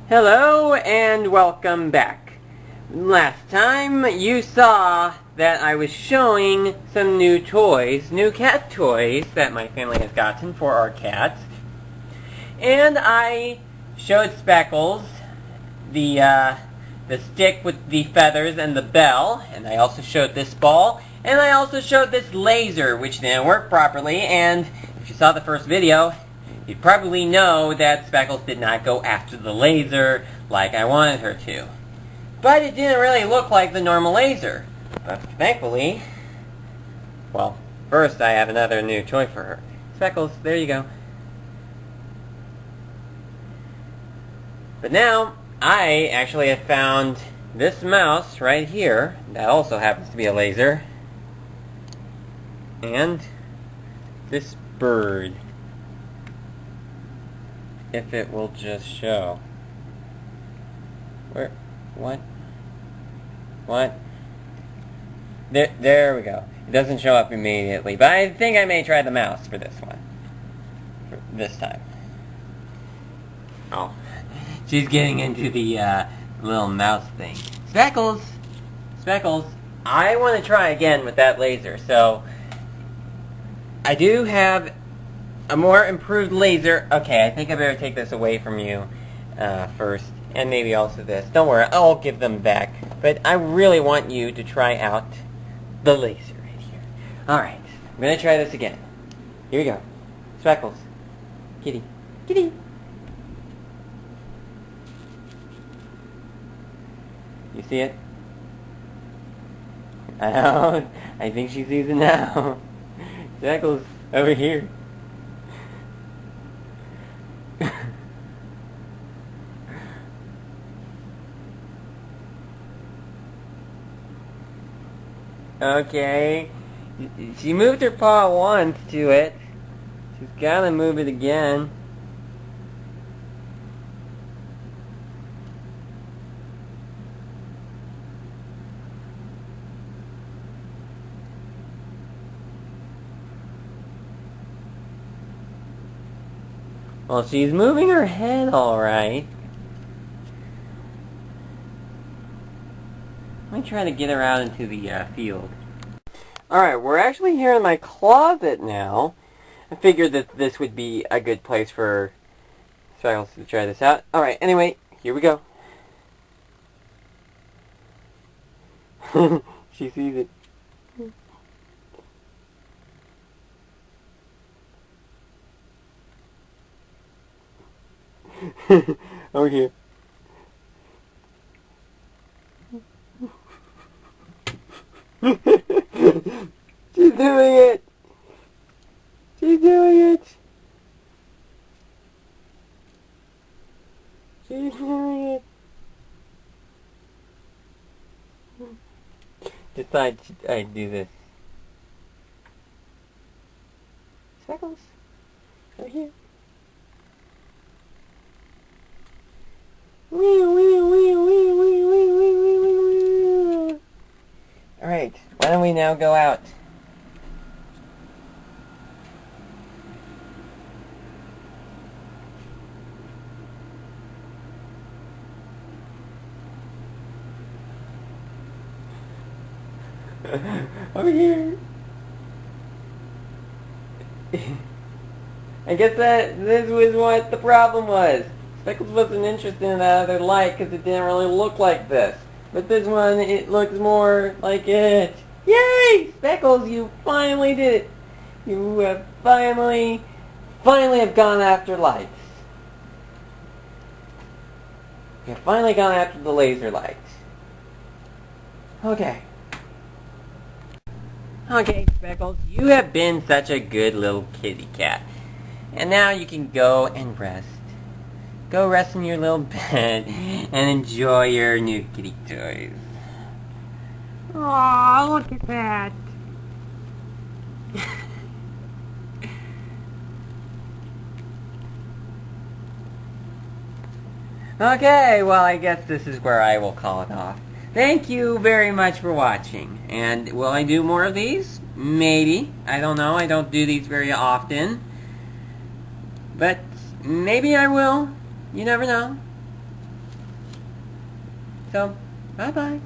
Hello and welcome back. Last time you saw that I was showing some new toys, new cat toys that my family has gotten for our cats. And I showed Speckles the stick with the feathers and the bell, and I also showed this ball, and I also showed this laser which didn't work properly, and if you saw the first video, you probably know that Speckles did not go after the laser like I wanted her to. But it didn't really look like the normal laser. But thankfully, well, first I have another new toy for her. Speckles, there you go. But now, I actually have found this mouse right here that also happens to be a laser. And this bird. If it will just show. Where? What? What? There we go. It doesn't show up immediately, but I think I may try the mouse for this one. For this time. Oh. She's getting into the little mouse thing. Speckles! Speckles! I want to try again with that laser, so I do have a more improved laser. Okay, I think I better take this away from you first, and maybe also this. Don't worry, I'll give them back. But I really want you to try out the laser right here. Alright, I'm going to try this again. Here we go. Speckles. Kitty. Kitty. You see it? I think she sees it now. Speckles, over here. Okay. She moved her paw once to it. She's gotta move it again. Well, she's moving her head alright. Let me try to get her out into the field. Alright, we're actually here in my closet now. I figured that this would be a good place for Speckles to try this out. Alright, anyway, here we go. She sees it. Over here. She's doing it! She's doing it! She's doing it! Decide I do this. Speckles? Right here. Alright, why don't we now go out? Over here. I guess that this was what the problem was. Speckles wasn't interested in that other light because it didn't really look like this. But this one, it looks more like it. Yay! Speckles, you finally did it. You have finally have gone after lights. You have finally gone after the laser lights. Okay. Okay, Speckles, you have been such a good little kitty cat. And now you can go and rest. Go rest in your little bed and enjoy your new kitty toys. Aww, look at that. Okay, well I guess this is where I will call it off. Thank you very much for watching. And will I do more of these? Maybe. I don't know. I don't do these very often. But maybe I will. You never know. So, bye-bye.